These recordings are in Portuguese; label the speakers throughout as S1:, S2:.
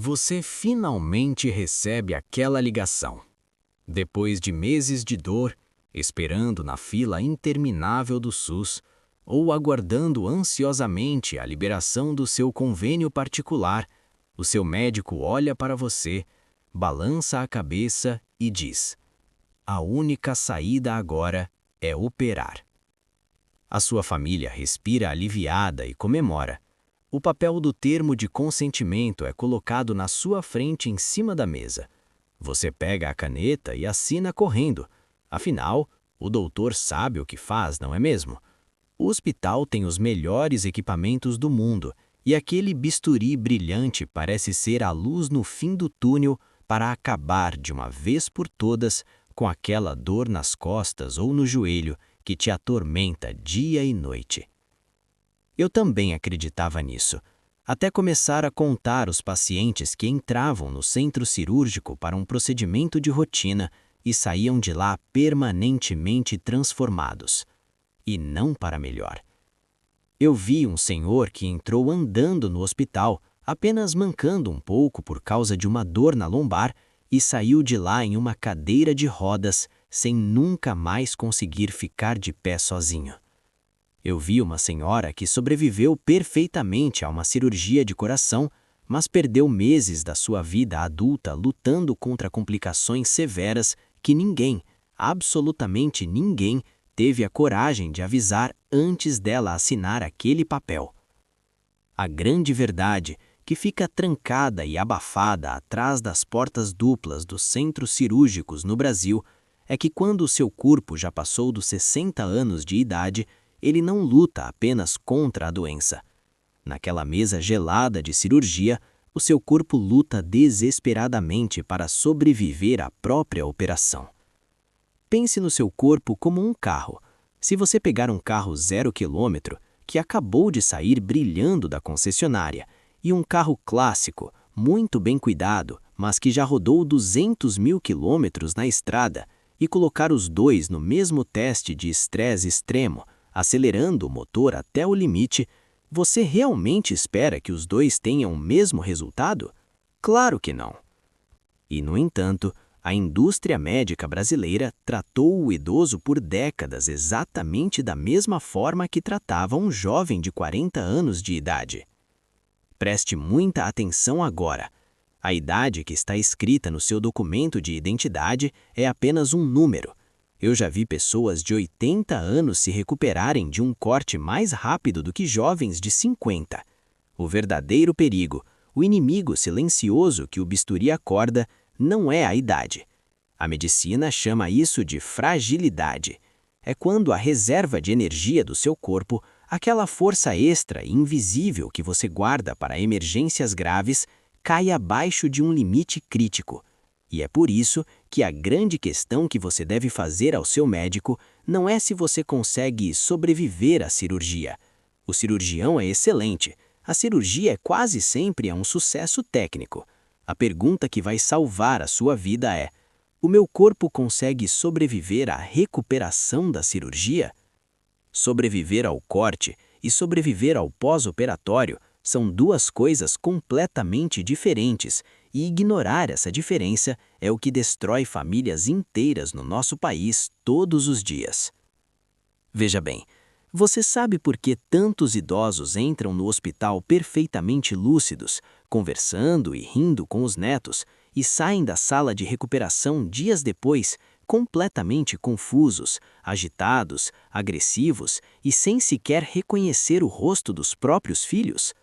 S1: Você finalmente recebe aquela ligação. Depois de meses de dor, esperando na fila interminável do SUS, ou aguardando ansiosamente a liberação do seu convênio particular, o seu médico olha para você, balança a cabeça e diz: a única saída agora é operar. A sua família respira aliviada e comemora. O papel do termo de consentimento é colocado na sua frente em cima da mesa. Você pega a caneta e assina correndo. Afinal, o doutor sabe o que faz, não é mesmo? O hospital tem os melhores equipamentos do mundo e aquele bisturi brilhante parece ser a luz no fim do túnel para acabar de uma vez por todas com aquela dor nas costas ou no joelho que te atormenta dia e noite. Eu também acreditava nisso, até começar a contar os pacientes que entravam no centro cirúrgico para um procedimento de rotina e saíam de lá permanentemente transformados. E não para melhor. Eu vi um senhor que entrou andando no hospital, apenas mancando um pouco por causa de uma dor na lombar, e saiu de lá em uma cadeira de rodas, sem nunca mais conseguir ficar de pé sozinho. Eu vi uma senhora que sobreviveu perfeitamente a uma cirurgia de coração, mas perdeu meses da sua vida adulta lutando contra complicações severas que ninguém, absolutamente ninguém, teve a coragem de avisar antes dela assinar aquele papel. A grande verdade, que fica trancada e abafada atrás das portas duplas dos centros cirúrgicos no Brasil, é que quando o seu corpo já passou dos 60 anos de idade, ele não luta apenas contra a doença. Naquela mesa gelada de cirurgia, o seu corpo luta desesperadamente para sobreviver à própria operação. Pense no seu corpo como um carro. Se você pegar um carro 0 km, que acabou de sair brilhando da concessionária, e um carro clássico, muito bem cuidado, mas que já rodou 200 mil quilômetros na estrada, e colocar os dois no mesmo teste de estresse extremo, acelerando o motor até o limite, você realmente espera que os dois tenham o mesmo resultado? Claro que não. E, no entanto, a indústria médica brasileira tratou o idoso por décadas exatamente da mesma forma que tratava um jovem de 40 anos de idade. Preste muita atenção agora. A idade que está escrita no seu documento de identidade é apenas um número. Eu já vi pessoas de 80 anos se recuperarem de um corte mais rápido do que jovens de 50. O verdadeiro perigo, o inimigo silencioso que o bisturi acorda, não é a idade. A medicina chama isso de fragilidade. É quando a reserva de energia do seu corpo, aquela força extra e invisível que você guarda para emergências graves, cai abaixo de um limite crítico. E é por isso que a grande questão que você deve fazer ao seu médico não é se você consegue sobreviver à cirurgia. O cirurgião é excelente. A cirurgia é quase sempre um sucesso técnico. A pergunta que vai salvar a sua vida é: o meu corpo consegue sobreviver à recuperação da cirurgia? Sobreviver ao corte e sobreviver ao pós-operatório são duas coisas completamente diferentes, e ignorar essa diferença é o que destrói famílias inteiras no nosso país todos os dias. Veja bem, você sabe por que tantos idosos entram no hospital perfeitamente lúcidos, conversando e rindo com os netos, e saem da sala de recuperação dias depois, completamente confusos, agitados, agressivos e sem sequer reconhecer o rosto dos próprios filhos?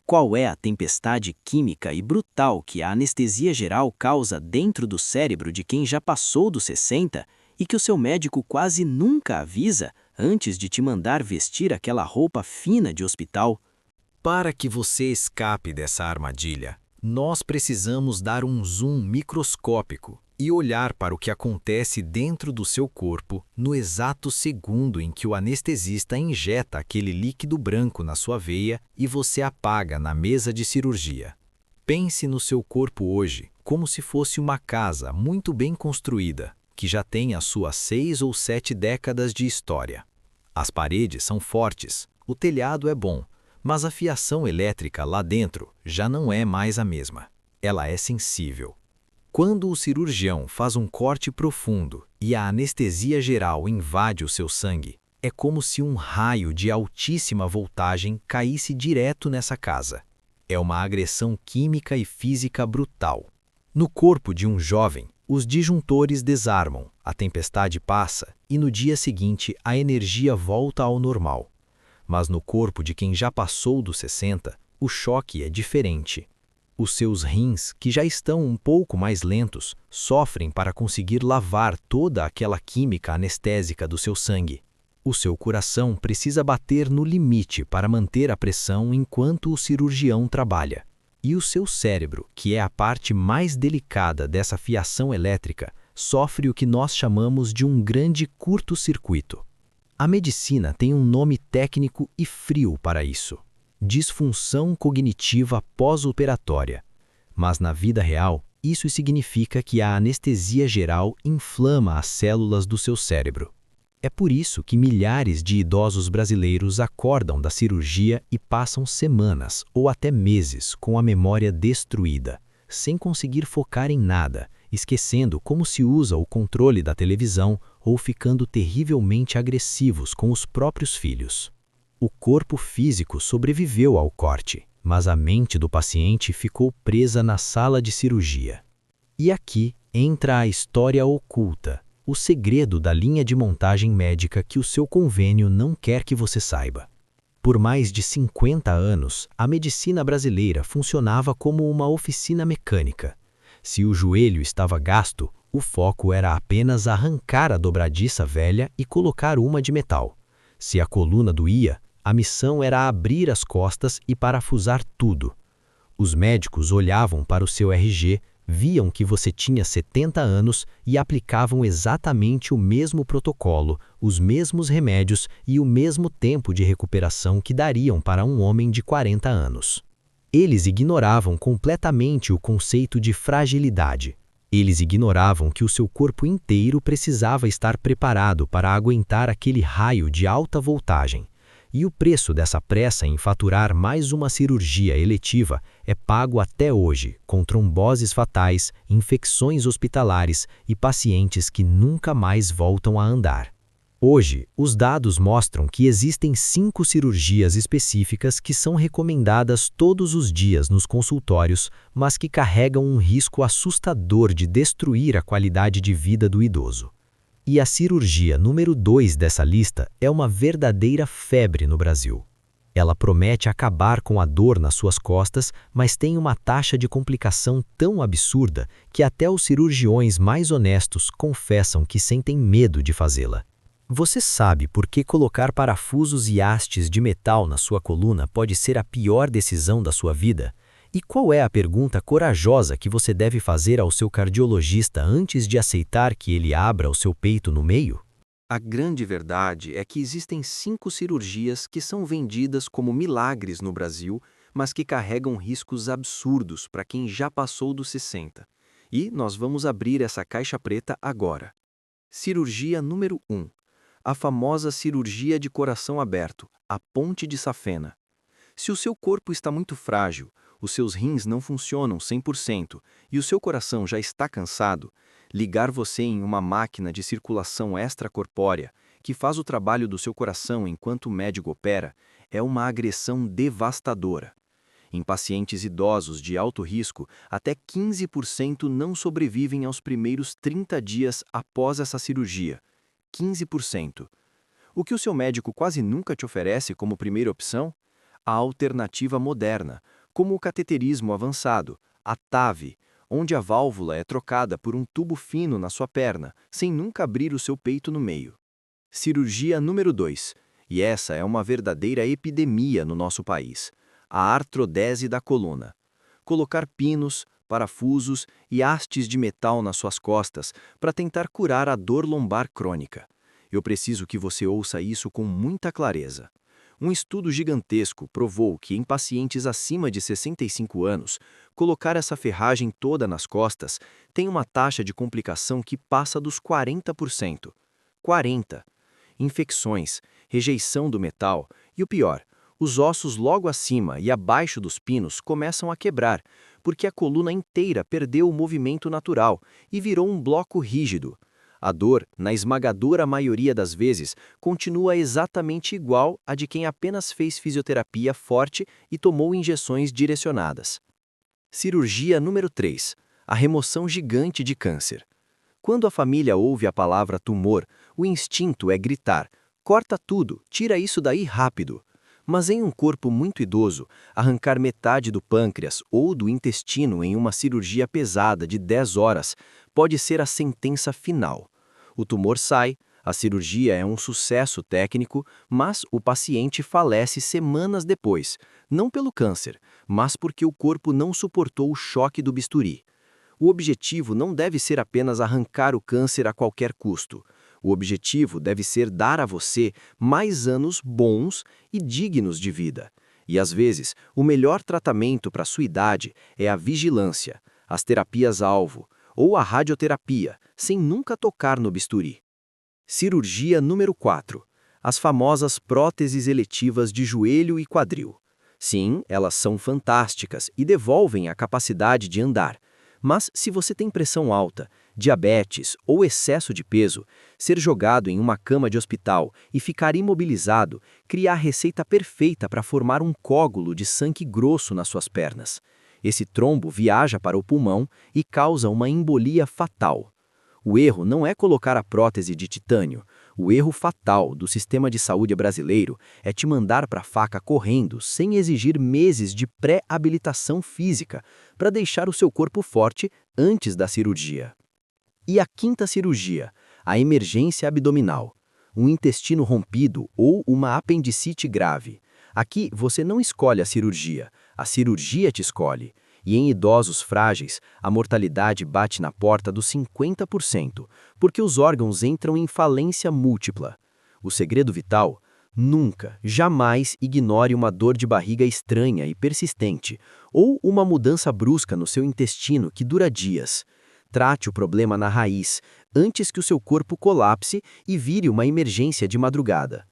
S1: Qual é a tempestade química e brutal que a anestesia geral causa dentro do cérebro de quem já passou dos 60 e que o seu médico quase nunca avisa antes de te mandar vestir aquela roupa fina de hospital?
S2: Para que você escape dessa armadilha, nós precisamos dar um zoom microscópico e olhar para o que acontece dentro do seu corpo no exato segundo em que o anestesista injeta aquele líquido branco na sua veia e você apaga na mesa de cirurgia. Pense no seu corpo hoje como se fosse uma casa muito bem construída, que já tem as suas 6 ou 7 décadas de história. As paredes são fortes, o telhado é bom, mas a fiação elétrica lá dentro já não é mais a mesma. ela é sensível. Quando o cirurgião faz um corte profundo e a anestesia geral invade o seu sangue, é como se um raio de altíssima voltagem caísse direto nessa casa. É uma agressão química e física brutal. No corpo de um jovem, os disjuntores desarmam, a tempestade passa e no dia seguinte a energia volta ao normal. Mas no corpo de quem já passou dos 60, o choque é diferente. Os seus rins, que já estão um pouco mais lentos, sofrem para conseguir lavar toda aquela química anestésica do seu sangue. O seu coração precisa bater no limite para manter a pressão enquanto o cirurgião trabalha. E o seu cérebro, que é a parte mais delicada dessa fiação elétrica, sofre o que nós chamamos de um grande curto-circuito. A medicina tem um nome técnico e frio para isso: disfunção cognitiva pós-operatória. Mas na vida real, isso significa que a anestesia geral inflama as células do seu cérebro. É por isso que milhares de idosos brasileiros acordam da cirurgia e passam semanas ou até meses com a memória destruída, sem conseguir focar em nada, esquecendo como se usa o controle da televisão ou ficando terrivelmente agressivos com os próprios filhos. O corpo físico sobreviveu ao corte, mas a mente do paciente ficou presa na sala de cirurgia. E aqui entra a história oculta, o segredo da linha de montagem médica que o seu convênio não quer que você saiba. Por mais de 50 anos, a medicina brasileira funcionava como uma oficina mecânica. Se o joelho estava gasto, o foco era apenas arrancar a dobradiça velha e colocar uma de metal. Se a coluna doía, a missão era abrir as costas e parafusar tudo. Os médicos olhavam para o seu RG, viam que você tinha 70 anos e aplicavam exatamente o mesmo protocolo, os mesmos remédios e o mesmo tempo de recuperação que dariam para um homem de 40 anos. Eles ignoravam completamente o conceito de fragilidade. Eles ignoravam que o seu corpo inteiro precisava estar preparado para aguentar aquele raio de alta voltagem. E o preço dessa pressa em faturar mais uma cirurgia eletiva é pago até hoje, com tromboses fatais, infecções hospitalares e pacientes que nunca mais voltam a andar. Hoje, os dados mostram que existem 5 cirurgias específicas que são recomendadas todos os dias nos consultórios, mas que carregam um risco assustador de destruir a qualidade de vida do idoso. E a cirurgia número 2 dessa lista é uma verdadeira febre no Brasil. Ela promete acabar com a dor nas suas costas, mas tem uma taxa de complicação tão absurda que até os cirurgiões mais honestos confessam que sentem medo de fazê-la. Você sabe por que colocar parafusos e hastes de metal na sua coluna pode ser a pior decisão da sua vida? E qual é a pergunta corajosa que você deve fazer ao seu cardiologista antes de aceitar que ele abra o seu peito no meio?
S3: A grande verdade é que existem 5 cirurgias que são vendidas como milagres no Brasil, mas que carregam riscos absurdos para quem já passou dos 60. E nós vamos abrir essa caixa preta agora. Cirurgia número 1. A famosa cirurgia de coração aberto, a ponte de safena. Se o seu corpo está muito frágil, os seus rins não funcionam 100% e o seu coração já está cansado, ligar você em uma máquina de circulação extracorpórea, que faz o trabalho do seu coração enquanto o médico opera, é uma agressão devastadora. Em pacientes idosos de alto risco, até 15% não sobrevivem aos primeiros 30 dias após essa cirurgia. 15%. O que o seu médico quase nunca te oferece como primeira opção? A alternativa moderna, como o cateterismo avançado, a TAV, onde a válvula é trocada por um tubo fino na sua perna, sem nunca abrir o seu peito no meio. Cirurgia número 2, e essa é uma verdadeira epidemia no nosso país, a artrodese da coluna. Colocar pinos, parafusos e hastes de metal nas suas costas para tentar curar a dor lombar crônica. Eu preciso que você ouça isso com muita clareza. Um estudo gigantesco provou que em pacientes acima de 65 anos, colocar essa ferragem toda nas costas tem uma taxa de complicação que passa dos 40%. 40%. Infecções, rejeição do metal e o pior, os ossos logo acima e abaixo dos pinos começam a quebrar, porque a coluna inteira perdeu o movimento natural e virou um bloco rígido. A dor, na esmagadora maioria das vezes, continua exatamente igual à de quem apenas fez fisioterapia forte e tomou injeções direcionadas. Cirurgia número 3. A remoção gigante de câncer. Quando a família ouve a palavra tumor, o instinto é gritar: corta tudo, tira isso daí rápido. Mas em um corpo muito idoso, arrancar metade do pâncreas ou do intestino em uma cirurgia pesada de 10 horas pode ser a sentença final. O tumor sai, a cirurgia é um sucesso técnico, mas o paciente falece semanas depois, não pelo câncer, mas porque o corpo não suportou o choque do bisturi. O objetivo não deve ser apenas arrancar o câncer a qualquer custo. O objetivo deve ser dar a você mais anos bons e dignos de vida. E às vezes, o melhor tratamento para a sua idade é a vigilância, as terapias-alvo ou a radioterapia, sem nunca tocar no bisturi. Cirurgia número 4. As famosas próteses eletivas de joelho e quadril. Sim, elas são fantásticas e devolvem a capacidade de andar. Mas se você tem pressão alta, diabetes ou excesso de peso, ser jogado em uma cama de hospital e ficar imobilizado cria a receita perfeita para formar um coágulo de sangue grosso nas suas pernas. Esse trombo viaja para o pulmão e causa uma embolia fatal. O erro não é colocar a prótese de titânio. O erro fatal do sistema de saúde brasileiro é te mandar para a faca correndo sem exigir meses de pré-habilitação física para deixar o seu corpo forte antes da cirurgia. E a quinta cirurgia, a emergência abdominal. Um intestino rompido ou uma apendicite grave. Aqui você não escolhe a cirurgia te escolhe. E em idosos frágeis, a mortalidade bate na porta dos 50%, porque os órgãos entram em falência múltipla. O segredo vital? Nunca, jamais ignore uma dor de barriga estranha e persistente, ou uma mudança brusca no seu intestino que dura dias. Trate o problema na raiz, antes que o seu corpo colapse e vire uma emergência de madrugada.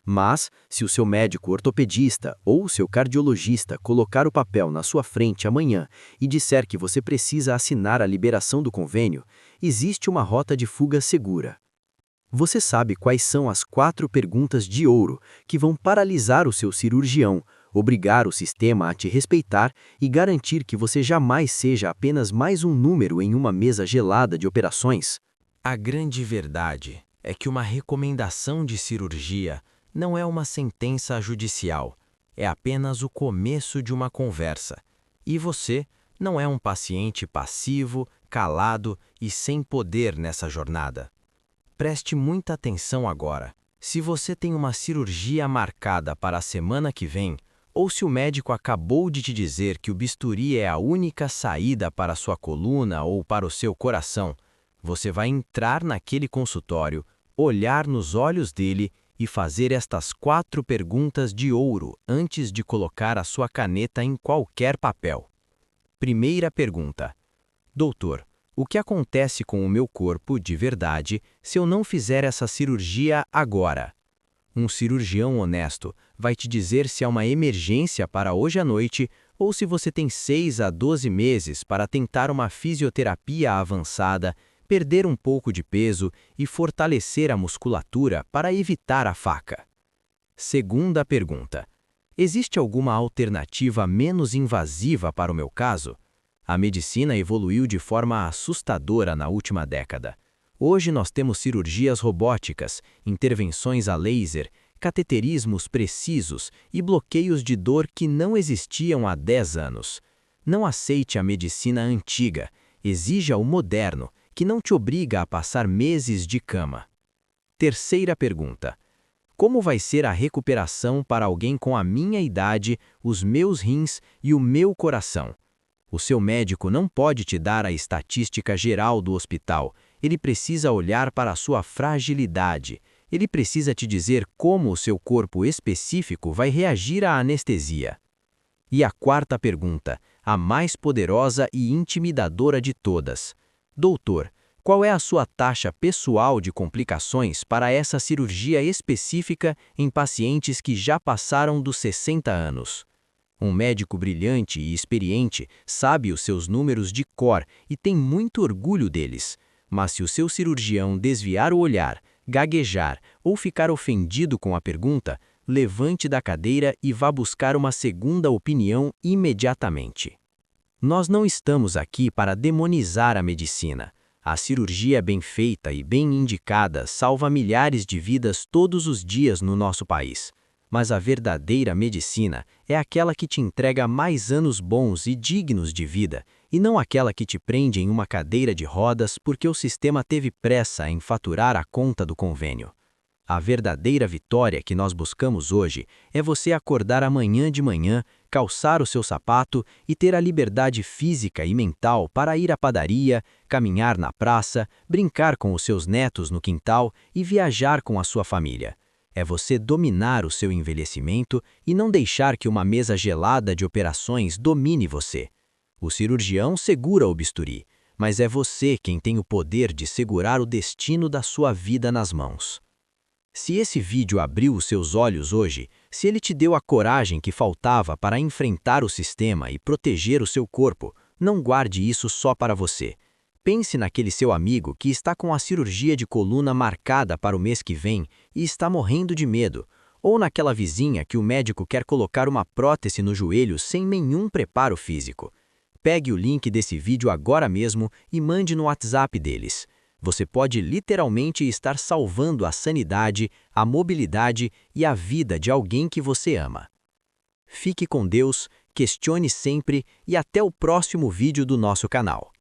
S3: Mas, se o seu médico ortopedista ou o seu cardiologista colocar o papel na sua frente amanhã e disser que você precisa assinar a liberação do convênio, existe uma rota de fuga segura. Você sabe quais são as 4 perguntas de ouro que vão paralisar o seu cirurgião, obrigar o sistema a te respeitar e garantir que você jamais seja apenas mais um número em uma mesa gelada de operações?
S2: A grande verdade é que uma recomendação de cirurgia não é uma sentença judicial, é apenas o começo de uma conversa. E você não é um paciente passivo, calado e sem poder nessa jornada. Preste muita atenção agora. Se você tem uma cirurgia marcada para a semana que vem, ou se o médico acabou de te dizer que o bisturi é a única saída para a sua coluna ou para o seu coração, você vai entrar naquele consultório, olhar nos olhos dele e fazer estas 4 perguntas de ouro antes de colocar a sua caneta em qualquer papel. Primeira pergunta: Doutor, o que acontece com o meu corpo de verdade se eu não fizer essa cirurgia agora? Um cirurgião honesto vai te dizer se é uma emergência para hoje à noite ou se você tem 6 a 12 meses para tentar uma fisioterapia avançada, perder um pouco de peso e fortalecer a musculatura para evitar a faca. Segunda pergunta: existe alguma alternativa menos invasiva para o meu caso? A medicina evoluiu de forma assustadora na última década. Hoje nós temos cirurgias robóticas, intervenções a laser, cateterismos precisos e bloqueios de dor que não existiam há 10 anos. Não aceite a medicina antiga, exija o moderno, que não te obriga a passar meses de cama. Terceira pergunta: como vai ser a recuperação para alguém com a minha idade, os meus rins e o meu coração? O seu médico não pode te dar a estatística geral do hospital, ele precisa olhar para a sua fragilidade, ele precisa te dizer como o seu corpo específico vai reagir à anestesia. E a quarta pergunta, a mais poderosa e intimidadora de todas: Doutor, qual é a sua taxa pessoal de complicações para essa cirurgia específica em pacientes que já passaram dos 60 anos? Um médico brilhante e experiente sabe os seus números de cor e tem muito orgulho deles. Mas se o seu cirurgião desviar o olhar, gaguejar ou ficar ofendido com a pergunta, levante da cadeira e vá buscar uma segunda opinião imediatamente. Nós não estamos aqui para demonizar a medicina. A cirurgia bem feita e bem indicada salva milhares de vidas todos os dias no nosso país. Mas a verdadeira medicina é aquela que te entrega mais anos bons e dignos de vida, e não aquela que te prende em uma cadeira de rodas porque o sistema teve pressa em faturar a conta do convênio. A verdadeira vitória que nós buscamos hoje é você acordar amanhã de manhã, calçar o seu sapato e ter a liberdade física e mental para ir à padaria, caminhar na praça, brincar com os seus netos no quintal e viajar com a sua família. É você dominar o seu envelhecimento e não deixar que uma mesa gelada de operações domine você. O cirurgião segura o bisturi, mas é você quem tem o poder de segurar o destino da sua vida nas mãos. Se esse vídeo abriu os seus olhos hoje, se ele te deu a coragem que faltava para enfrentar o sistema e proteger o seu corpo, não guarde isso só para você. Pense naquele seu amigo que está com a cirurgia de coluna marcada para o mês que vem e está morrendo de medo, ou naquela vizinha que o médico quer colocar uma prótese no joelho sem nenhum preparo físico. Pegue o link desse vídeo agora mesmo e mande no WhatsApp deles. Você pode literalmente estar salvando a sanidade, a mobilidade e a vida de alguém que você ama. Fique com Deus, questione sempre e até o próximo vídeo do nosso canal.